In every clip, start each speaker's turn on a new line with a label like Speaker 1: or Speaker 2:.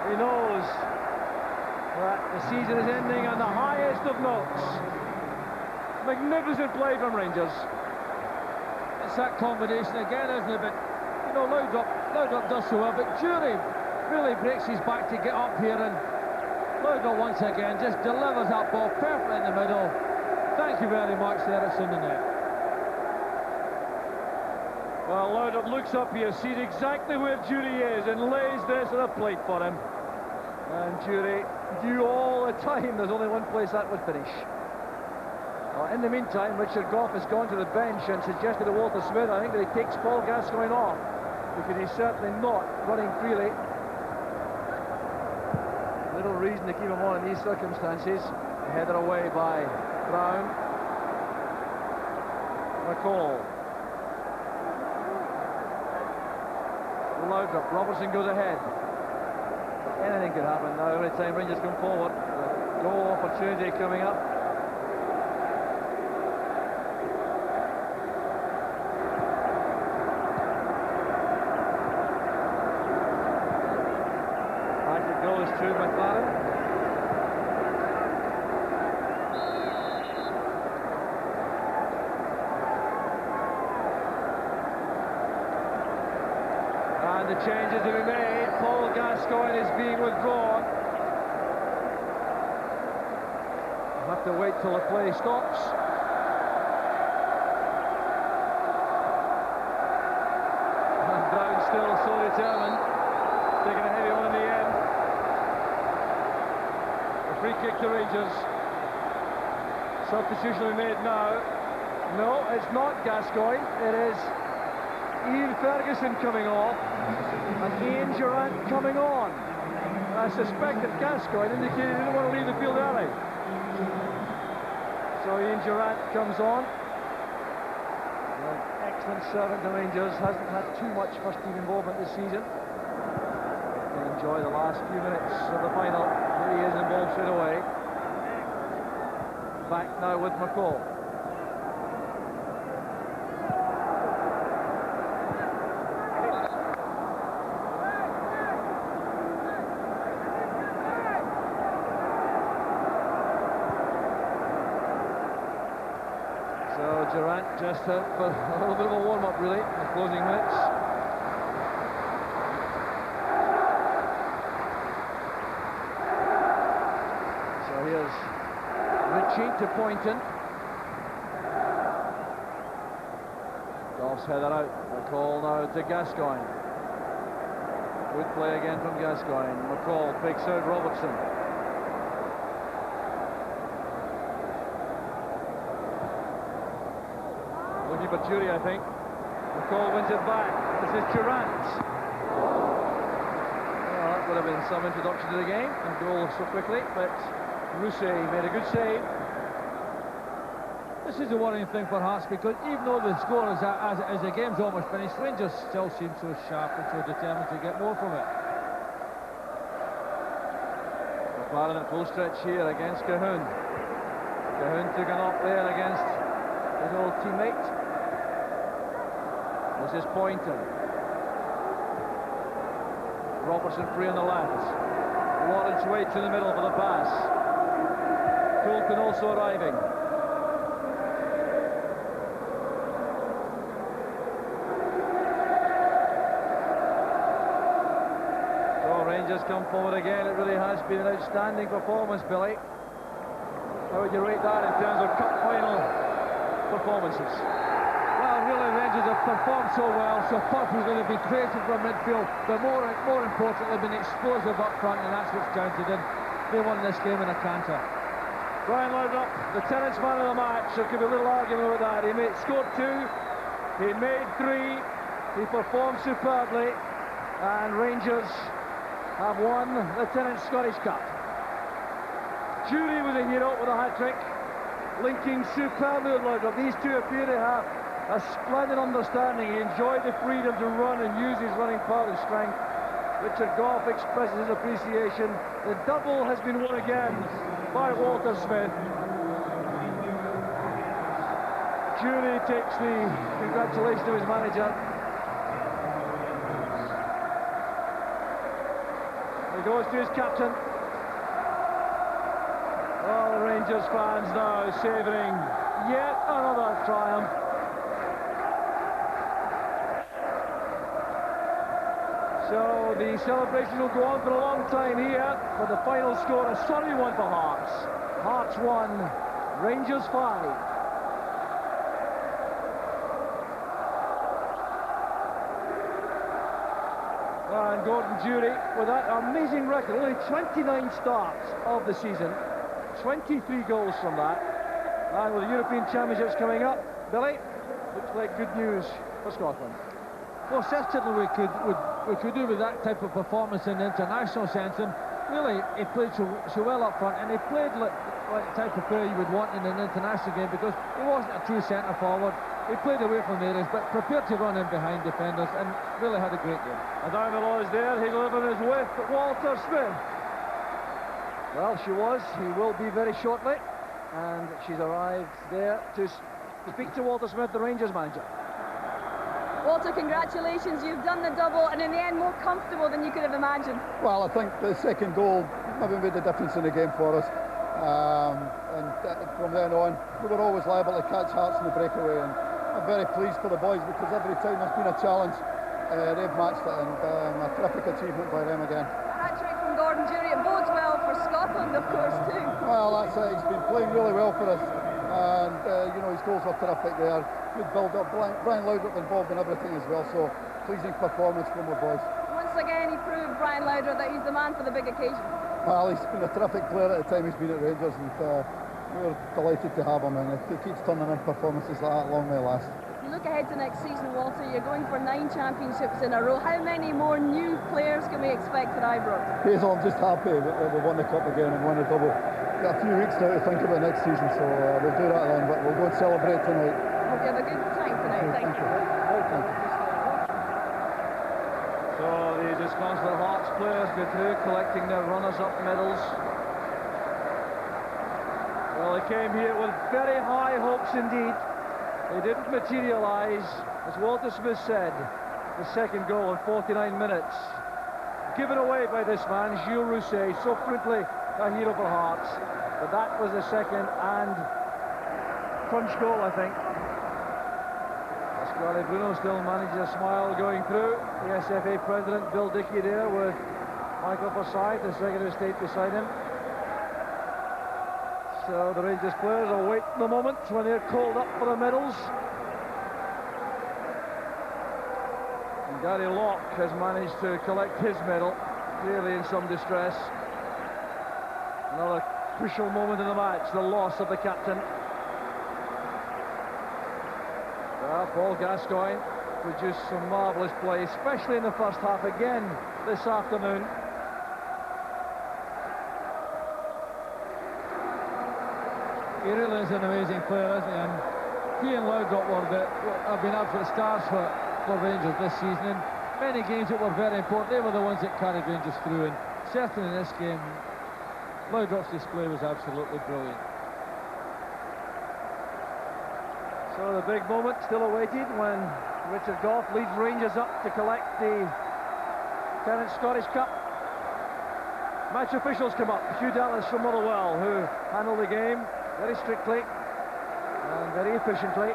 Speaker 1: He knows that the season is ending on the highest of notes. Magnificent play from Rangers.
Speaker 2: It's that combination again, isn't it? But, you know, Loudrup does so well, but Jury really breaks his back to get up here, and Loudrup once again just delivers that ball perfectly in the middle. Thank you very much there, it's in the net.
Speaker 1: Well, Loudrup looks up here, sees exactly where Jury is, and lays this on a plate for him. And Jury knew all the time there's only one place that would finish. Well, in the meantime, Richard Gough has gone to the bench and suggested to Walter Smith, I think, that he takes Paul Gascoigne off, because he's certainly not running freely. Little reason to keep him on in these circumstances. Headed away by Brown. McCall. Loudrup. Robertson goes ahead. Anything could happen now every time Rangers come forward. The goal opportunity coming up. Back it goes to McLaren. The changes to be made. Paul Gascoigne is being withdrawn. We'll have to wait till the play stops. And Brown still so determined, taking a heavy one in the end. A free kick to Rangers. Substitution will be made now. No, it's not Gascoigne. It is Ian Ferguson coming off and Ian Durrant coming on. I suspect that Gascoigne indicated he didn't want to leave the field early. So Ian Durrant comes on. An excellent servant to Rangers, hasn't had too much first team involvement this season. Can enjoy the last few minutes of the final. Here he is involved straight away. Back now with McCall. Durrant just for a little bit of a warm-up really in the closing minutes. So here's Ritchie to Poynton. Gough's header out. McCall now to Gascoigne. Good play again from Gascoigne. McCall picks out Robertson. For Jury, I think. McCall wins it back. This is Durrant. Well, that would have been some introduction to the game, and goal so quickly, but Rousset made a good save.
Speaker 2: This is the worrying thing for Hearts, because even though the score is as the game's almost finished, Rangers still seem so sharp and so determined to get more from it.
Speaker 1: McLaren at full stretch here against Cahoon. Cahoon took an up there against his old teammate. This is Poynton. Robertson free on the left. Lawrence waits in the middle for the pass. Coulton also arriving. So Rangers come forward again. It really has been an outstanding performance, Billy. How would you rate that in terms of cup final performances?
Speaker 2: Well, really, Rangers have performed so well, so purposely they've been creative from midfield, but more importantly, been explosive up front, and that's what's counted, and they won this game in a canter.
Speaker 1: Brian Loudrup, the tenants man of the match. There could be a little argument about that. He scored 2, he made 3, he performed superbly, and Rangers have won the Tennent's Scottish Cup. Jury was a hero with a hat-trick, linking superbly with Loudrup. These two appear to have a splendid understanding. He enjoyed the freedom to run and use his running power and strength. Richard Gough expresses his appreciation. The double has been won again by Walter Smith. Jury takes the congratulations to his manager. He goes to his captain. All the Rangers fans now savouring yet another triumph. So the celebration will go on for a long time here, but the final score, a sorry one for Hearts. Hearts 1, Rangers 5. And Gordon Jury, with that amazing record, only 29 starts of the season, 23 goals from that. And with the European Championships coming up, Billy, looks like good news for Scotland.
Speaker 2: Well, certainly we could do with that type of performance in the international sense, and really he played so well up front, and he played like the type of player you would want in an international game, because he wasn't a true centre forward. He played away from areas, but prepared to run in behind defenders, and really had a great game.
Speaker 1: And down the low is there, he delivering his whiff, Walter Smith. Well, she was, he will be very shortly, and she's arrived there to speak to Walter Smith, the Rangers manager.
Speaker 3: Walter, congratulations, you've done the double, and in the end more comfortable than you could have imagined.
Speaker 4: Well, I think the second goal maybe made the difference in the game for us, and from then on we were always liable to catch Hearts in the breakaway, and I'm very pleased for the boys, because every time there's been a challenge they've matched it, and a terrific achievement by them again.
Speaker 3: A hat-trick from Gordon Jury, it bodes well for Scotland of course too.
Speaker 4: Well, that's it, he's been playing really well for us, and you know, his goals were terrific there. Good build-up, Brian Laudrup involved in everything as well, so pleasing performance from our boys.
Speaker 3: Once again he proved, Brian Laudrup, that he's the man for the big occasion.
Speaker 4: Well, he's been a terrific player at the time he's been at Rangers, and we're delighted to have him, and if he keeps turning in performances like that, long may last.
Speaker 3: You look ahead to next season, Walter, you're going for 9 championships in a row. How many more new players can we expect at Ibrox?
Speaker 4: Hazel, I'm just happy that we won the cup again and won a double. We've got a few weeks now to think about next season, so we'll do that then, but we'll go and celebrate tonight.
Speaker 3: Hope you have a good time tonight. Thank you.
Speaker 4: Thank you.
Speaker 1: So the disconsolate Hearts players go through, collecting their runners-up medals. Well, they came here with very high hopes indeed. They didn't materialise, as Walter Smith said. The second goal in 49 minutes, given away by this man, Gilles Rousset, so frequently a hero for Hearts. But that was the second and crunch goal, I think. Pasquale Bruno still manages a smile going through. The SFA president, Bill Dickey, there with Michael Forsyth, the Secretary of State, beside him. So the Rangers players are waiting the moment when they're called up for the medals. And Gary Locke has managed to collect his medal, clearly in some distress. Another crucial moment in the match, the loss of the captain. Paul Gascoigne produced some marvellous play, especially in the first half again this afternoon.
Speaker 2: He really is an amazing player, isn't he? And he and Laudrup have been absolute stars for Rangers this season. In many games that were very important, they were the ones that carried Rangers through, and certainly in this game, Laudrup's display was absolutely brilliant.
Speaker 1: So the big moment still awaited when Richard Gough leads Rangers up to collect the Tennent's Scottish Cup. Match officials come up. Hugh Dallas from Motherwell, who handled the game very strictly and very efficiently.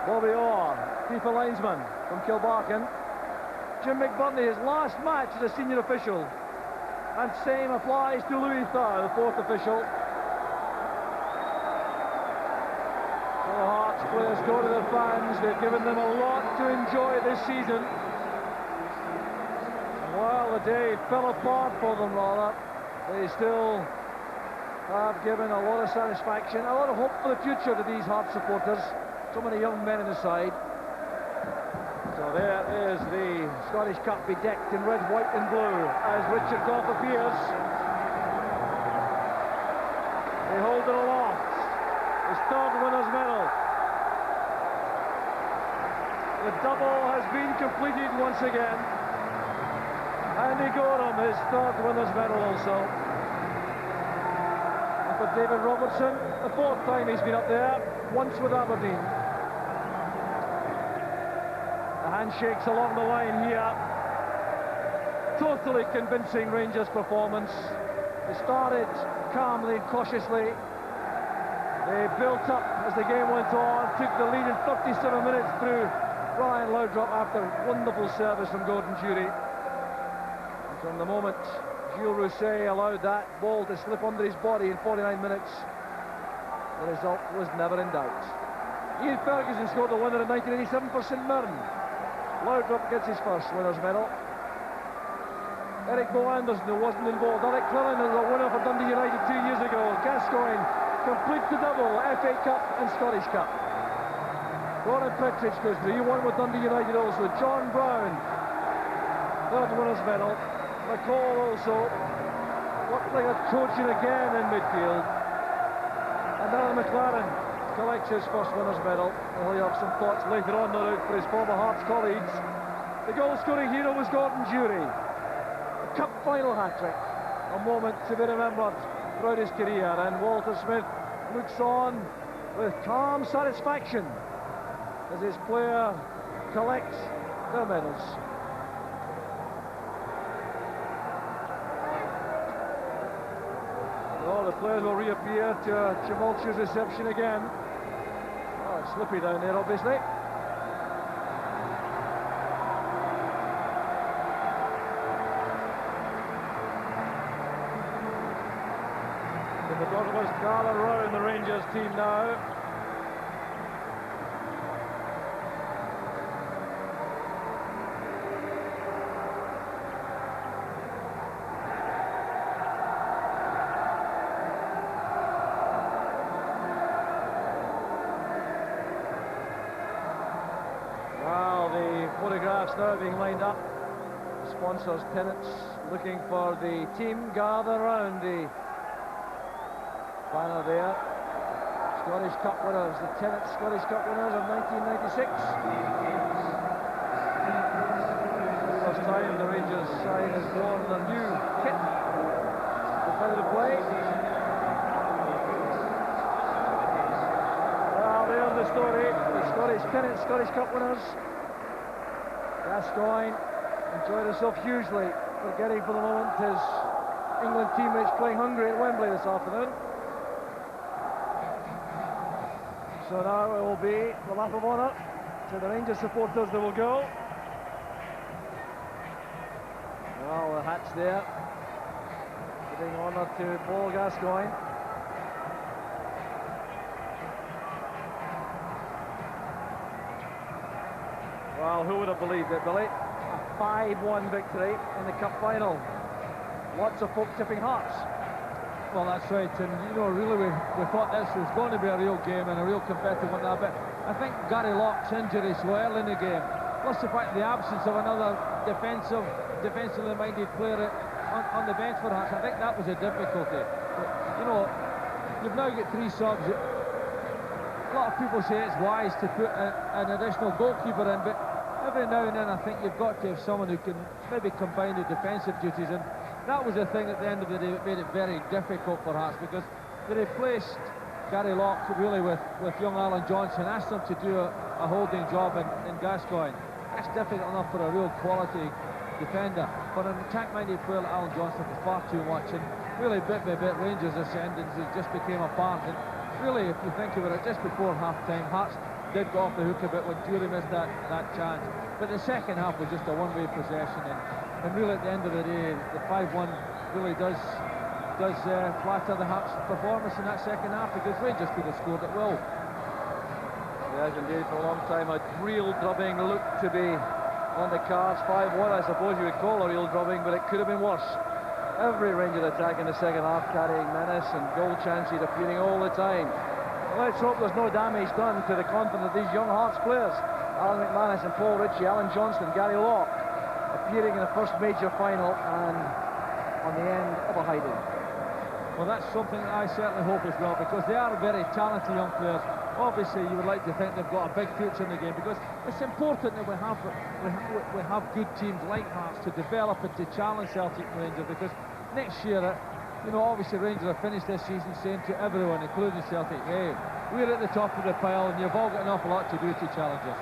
Speaker 1: Bobby Orr, FIFA linesman from Kilbarchan. Jim McBurney, his last match as a senior official. And same applies to Louis Thar, the fourth official. So the Hearts players go to their fans. They've given them a lot to enjoy this season. And while the day fell apart for them, rather, they still have given a lot of satisfaction, a lot of hope for the future to these Hearts supporters. So many young men in the side. So there is the Scottish Cup bedecked in red, white and blue as Richard Gough appears. They hold it aloft. His third winner's medal. The double has been completed once again. Andy Gorham, his third winner's medal also. And for David Robertson, the fourth time he's been up there, once with Aberdeen. The handshakes along the line here. totally convincing Rangers performance. They started calmly, cautiously. They built up as the game went on, took the lead in 37 minutes through Brian Laudrup after wonderful service from Gordon Jury. And from the moment Gilles Rousset allowed that ball to slip under his body in 49 minutes, the result was never in doubt. Ian Ferguson scored the winner in 1987 for St Mirren. Laudrup gets his first winner's medal. Eric Bo Anderson, who wasn't involved. Alec Clellan is a winner for Dundee United 2 years ago. Gascoigne completes the double, FA Cup and Scottish Cup. Gordon Petrich goes through. He won with Dundee United also. John Brown, third winner's medal. McCall also looked like a coaching again in midfield. And Alan McLaren collects his first winner's medal. He'll have some thoughts later on, no doubt, for his former Hearts colleagues. The goal-scoring hero was Gordon Jury. A cup final hat-trick, a moment to be remembered throughout his career, and Walter Smith looks on with calm satisfaction as his player collects their medals. Oh, the players will reappear to a tumultuous reception again. Oh, it's slippy down there, obviously. The photographers gather around the Rangers team now. Well, the photographs now being lined up. The sponsors, tenants looking for the team gather around the banner there. Scottish Cup winners, the 10th Scottish Cup winners of 1996. First time the Rangers side has worn their new kit before the play. Well, there's the story. The Scottish 10th Scottish Cup winners. Gascoigne enjoyed himself hugely, forgetting for the moment his England teammates playing Hungary at Wembley this afternoon. So now it will be the lap of honour to the Rangers supporters. They will go. Well, the hat's there, giving honour to Paul Gascoigne. Well, who would have believed it, Billy? A 5-1 victory in the cup final. Lots of folk tipping Hearts.
Speaker 2: Well, that's right, and you know, really we thought this was going to be a real game and a real competitive one now, but I think Gary Locke's injury so early in the game, plus the fact the absence of another defensively minded player on the bench for Hearts, I think that was a difficulty. But, you know, you've now got 3 subs. A lot of people say it's wise to put an additional goalkeeper in, but every now and then I think you've got to have someone who can maybe combine the defensive duties, and that was the thing at the end of the day that made it very difficult for Hearts, because they replaced Gary Locke really with young Alan Johnson, asked him to do a holding job in Gascoigne. That's difficult enough for a real quality defender, but an attack-minded player like Alan Johnson was far too much, and really bit by bit Rangers' ascendancy just became apparent. And really, if you think about it, just before half-time, Hearts did go off the hook a bit when Jury missed that chance, but the second half was just a one-way possession, and really at the end of the day, the 5-1 really does flatter the Hearts' performance in that second half, because Rangers could have scored at will.
Speaker 1: Yes, indeed, for a long time a real drubbing looked to be on the cards. 5-1, I suppose you would call a real drubbing, but it could have been worse. Every Ranger attack in the second half carrying menace and goal chances appearing all the time. Well, let's hope there's no damage done to the confidence of these young Hearts players. Alan McManus and Paul Ritchie, Alan Johnston, Gary Locke, appearing in the first major final and on the end of a hiding.
Speaker 2: Well, that's something I certainly hope as well, because they are very talented young players. Obviously, you would like to think they've got a big future in the game, because it's important that we have good teams like Hearts to develop and to challenge Celtic and Rangers, because next year, you know, obviously Rangers have finished this season saying to everyone, including Celtic, hey, we're at the top of the pile and you've all got an awful lot to do to challenge us.